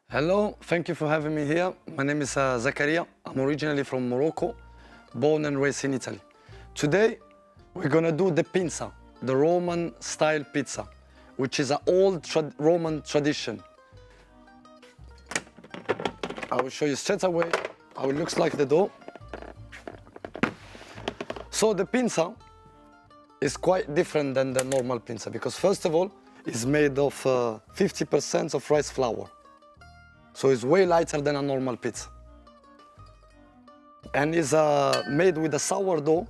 Hello, thank you for having me here. My name is Zakaria. I'm originally from Morocco, born and raised in Italy. Today, we're gonna do the pinza, the Roman style pizza, which is an old Roman tradition. I will show you straight away how it looks like the dough. So the pinza is quite different than the normal pinza because first of all, it's made of 50% of rice flour. So it's way lighter than a normal pizza. And is made with a sourdough,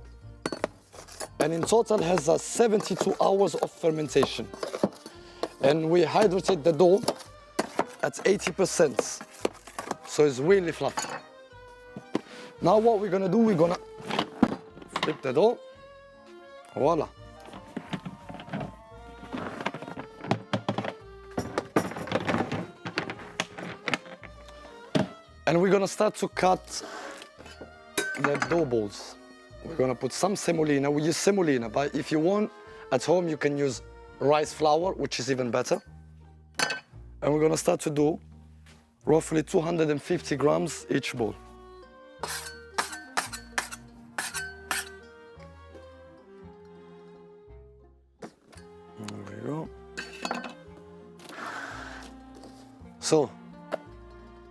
and in total has 72 hours of fermentation. And we hydrated the dough at 80%. So it's really fluffy. Now what we're gonna do, we're gonna flip the dough. Voila. And we're gonna start to cut the dough balls. We're gonna put some semolina. We use semolina, but if you want, at home you can use rice flour, which is even better. And we're gonna start to do roughly 250 grams each ball. There we go. So,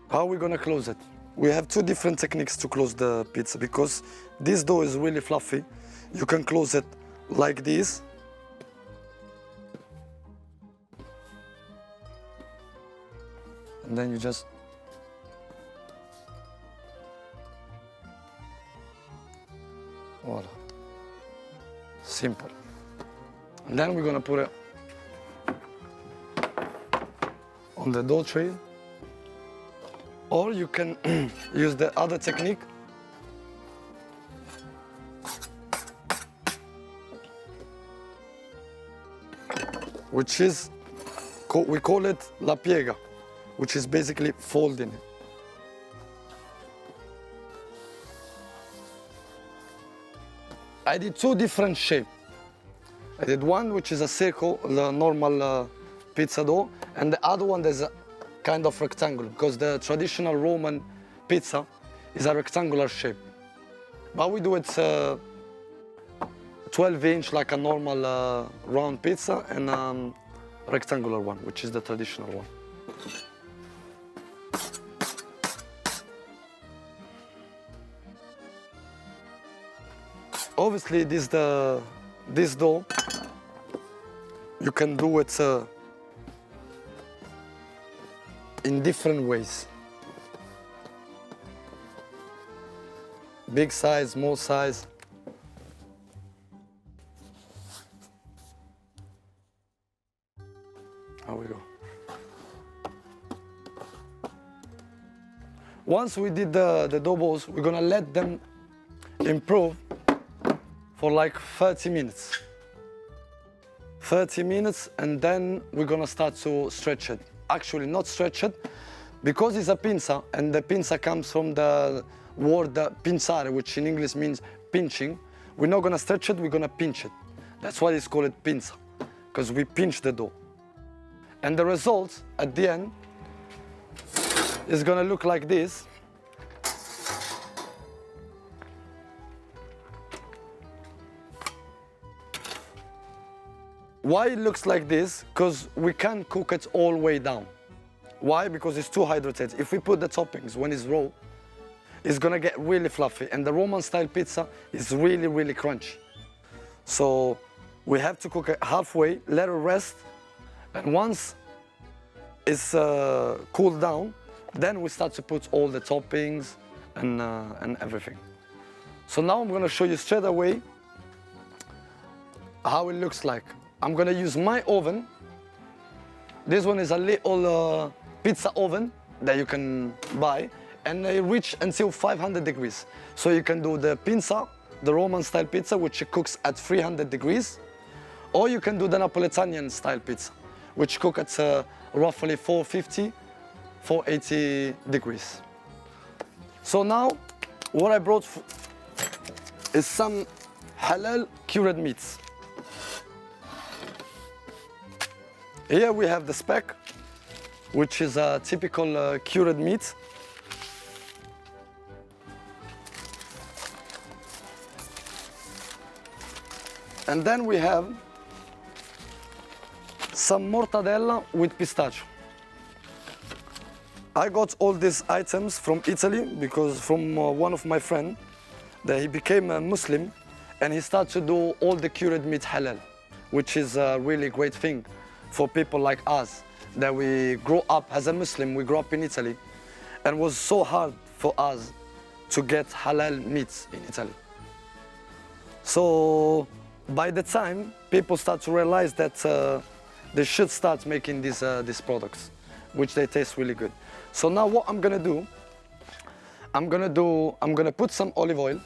how are we gonna close it? We have two different techniques to close the pizza because this dough is really fluffy. You can close it like this. And then you just voila. Simple. And then we're gonna put it on the dough tray. Or you can use the other technique. Which is, we call it la piega, which is basically folding it. I did two different shapes. I did one which is a circle, the normal pizza dough, and the other one there's a kind of rectangle, because the traditional Roman pizza is a rectangular shape. But we do it 12-inch like a normal round pizza, and rectangular one, which is the traditional one. Obviously, this dough, you can do it in different ways. Big size, small size. Here we go. Once we did the dough balls, we're gonna let them improve for like 30 minutes. 30 minutes, and then we're gonna start to stretch it. Actually not stretch it, because it's a pinza, and the pinza comes from the word pinzare, which in English means pinching. We're not gonna stretch it, we're gonna pinch it. That's why it's called pinza, because we pinch the dough. And the result at the end is gonna look like this. Why it looks like this? Because we can't cook it all the way down. Why? Because it's too hydrated. If we put the toppings when it's raw, it's gonna get really fluffy, and the Roman style pizza is really, really crunchy. So we have to cook it halfway, let it rest, and once it's cooled down, then we start to put all the toppings and everything. So now I'm gonna show you straight away how it looks like. I'm gonna use my oven. This one is a little pizza oven that you can buy, and they reach until 500 degrees. So you can do the pinza, the Roman style pizza, which cooks at 300 degrees, or you can do the Napolitan style pizza, which cook at roughly 450, 480 degrees. So now, what I brought is some halal cured meats. Here we have the speck, which is a typical cured meat. And then we have some mortadella with pistachio. I got all these items from Italy because from one of my friends, that he became a Muslim and he started to do all the cured meat halal, which is a really great thing for people like us, that we grow up as a Muslim, we grew up in Italy, and it was so hard for us to get halal meats in Italy. So by the time people start to realize that they should start making these products, which they taste really good. So now what I'm gonna do, I'm gonna put some olive oil.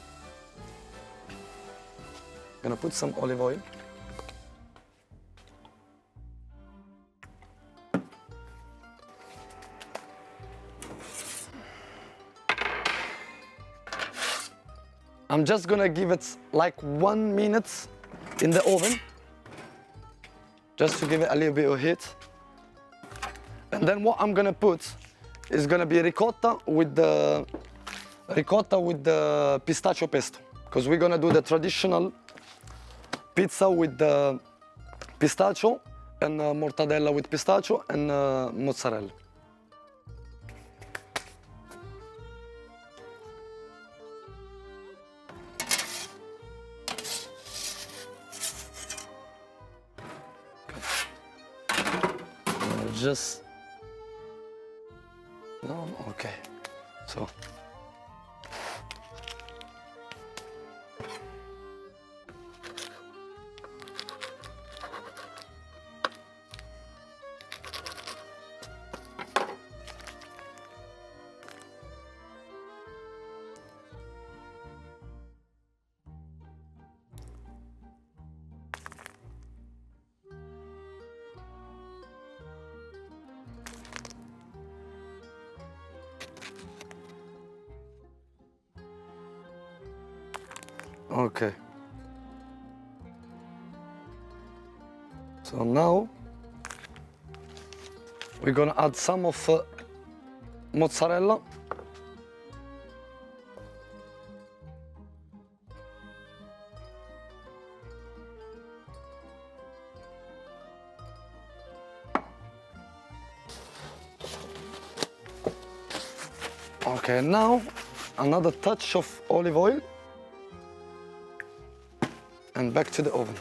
I'm just gonna give it like 1 minute in the oven, just to give it a little bit of heat. And then what I'm gonna put is gonna be ricotta with the pistachio pesto, because we're gonna do the traditional pizza with the pistachio and mortadella with pistachio and mozzarella. Just no, okay. So okay. So now we're gonna add some of mozzarella. Okay, now another touch of olive oil. And back to the oven.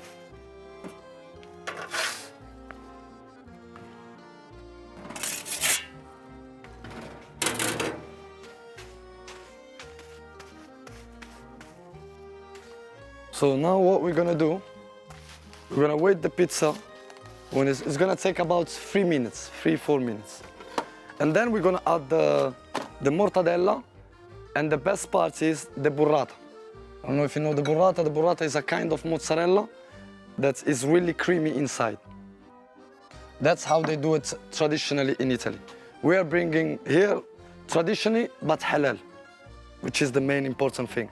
So now what we're gonna do, we're gonna wait the pizza when it's gonna take about 3 minutes, 3-4 minutes. And then we're gonna add the mortadella, and the best part is the burrata. I don't know if you know the burrata. The burrata is a kind of mozzarella that is really creamy inside. That's how they do it traditionally in Italy. We are bringing here traditionally, but halal, which is the main important thing.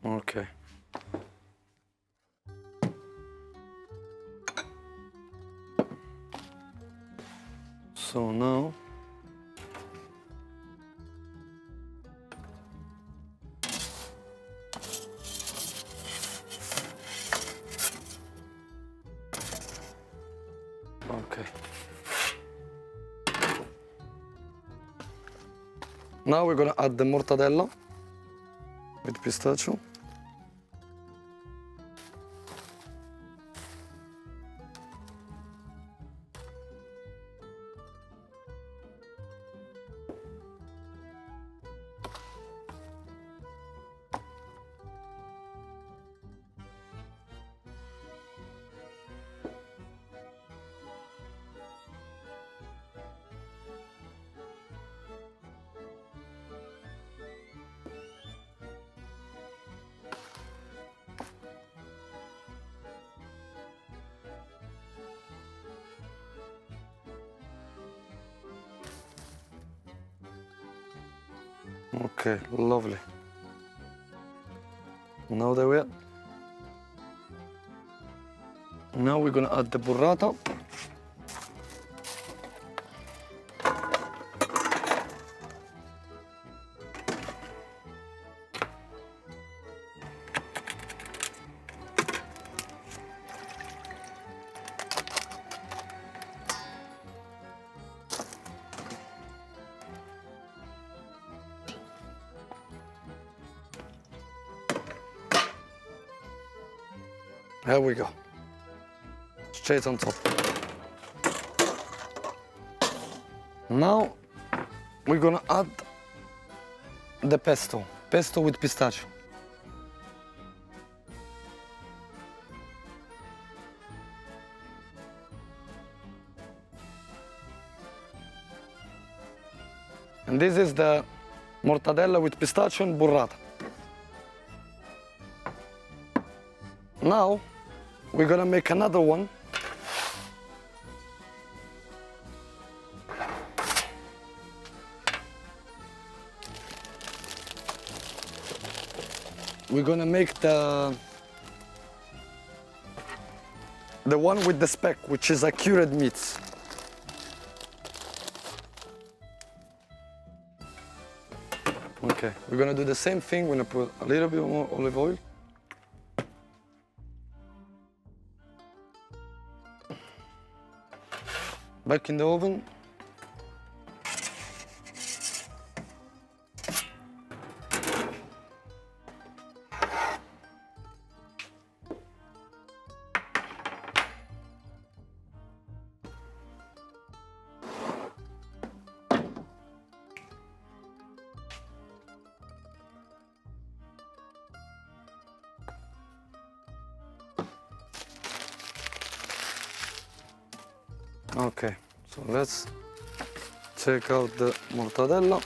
Okay. So now okay. Now we're gonna add the mortadella with pistachio. Okay, lovely. Now that we're Now we're gonna add the burrata. There we go. Straight on top. Now we're gonna add the pesto with pistachio. And this is the mortadella with pistachio and burrata. Now we're gonna make another one. We're gonna make the one with the speck, which is a cured meats. Okay, we're gonna do the same thing. We're gonna put a little bit more olive oil. Back in the oven. Okay, so let's take out the mortadella.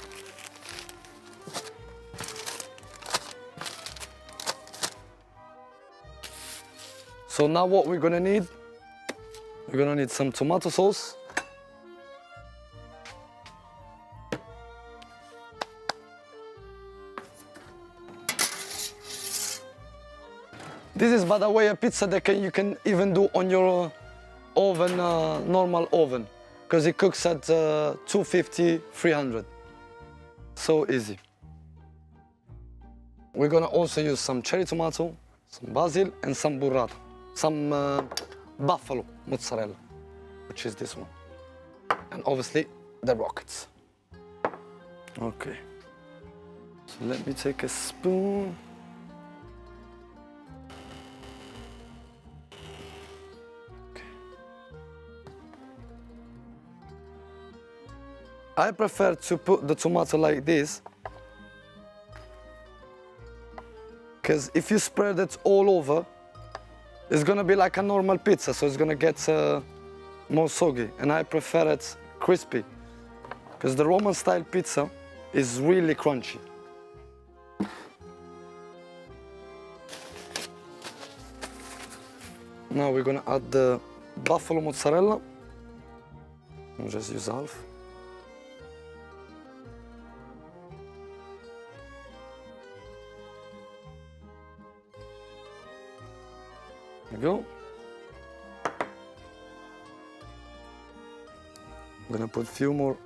So now what we're gonna need some tomato sauce. This is, by the way, a pizza that you can even do on your oven, normal oven, because it cooks at 250, 300. So easy. We're gonna also use some cherry tomato, some basil, and some burrata, some buffalo mozzarella, which is this one, and obviously the rockets. Okay. So let me take a spoon. I prefer to put the tomato like this, because if you spread it all over, it's gonna be like a normal pizza, so it's gonna get more soggy, and I prefer it crispy, because the Roman style pizza is really crunchy. Now we're gonna add the buffalo mozzarella. I'll just use half. There we go. I'm gonna put a few more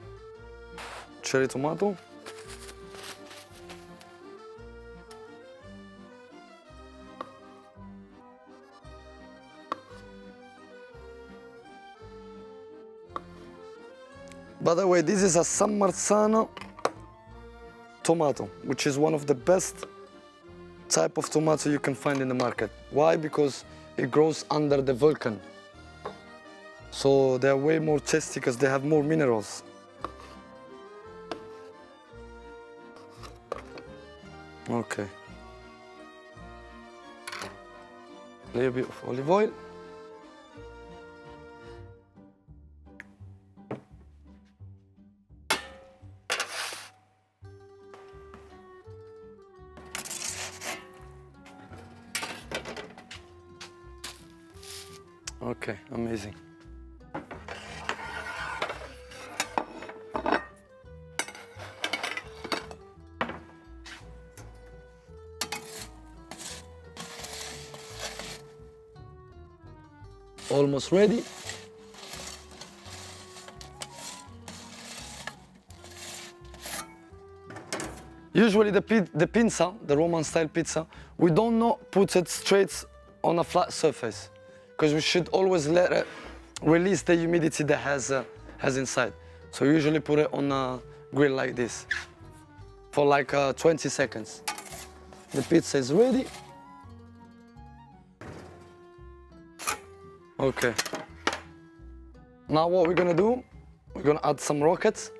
cherry tomato. By the way, this is a San Marzano tomato, which is one of the best type of tomato you can find in the market. Why? Because it grows under the volcano. So they're way more tasty because they have more minerals. Okay. A little bit of olive oil. Okay, amazing. almost ready. Usually the pizza, the Roman style pizza, we don't not put it straight on a flat surface because we should always let it release the humidity that has inside. So we usually put it on a grill like this for like 20 seconds. The pizza is ready. Okay. Now what we're gonna do, we're gonna add some rockets.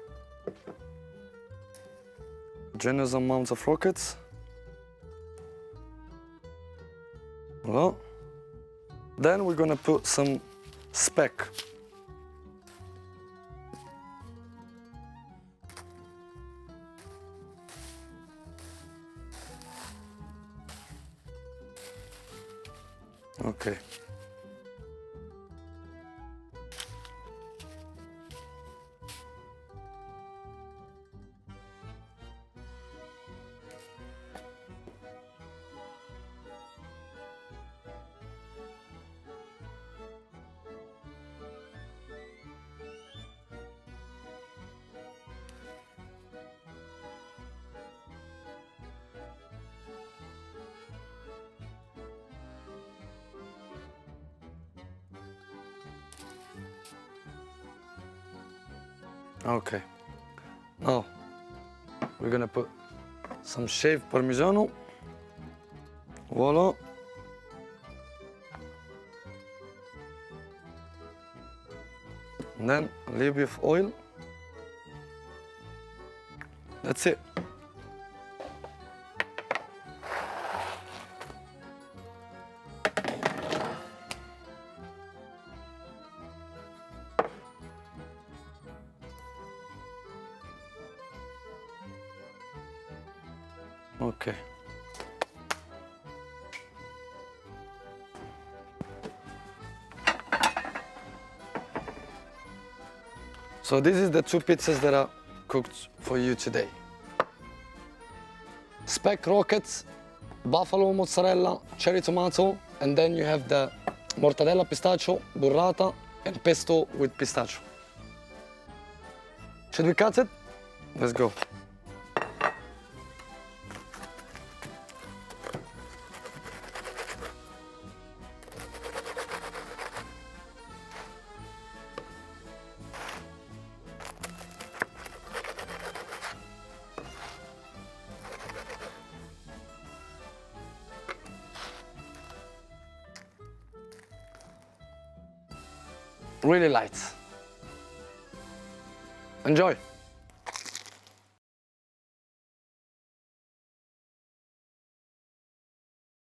Generous amounts of rockets. Well, then we're gonna put some speck. Okay. Okay. Now we're gonna put some shaved Parmigiano. Voila. And then a little bit of oil. That's it. Okay. So this is the two pizzas that are cooked for you today. Speck rockets, buffalo mozzarella, cherry tomato, and then you have the mortadella pistachio, burrata, and pesto with pistachio. Should we cut it? Let's go. Really light. Enjoy.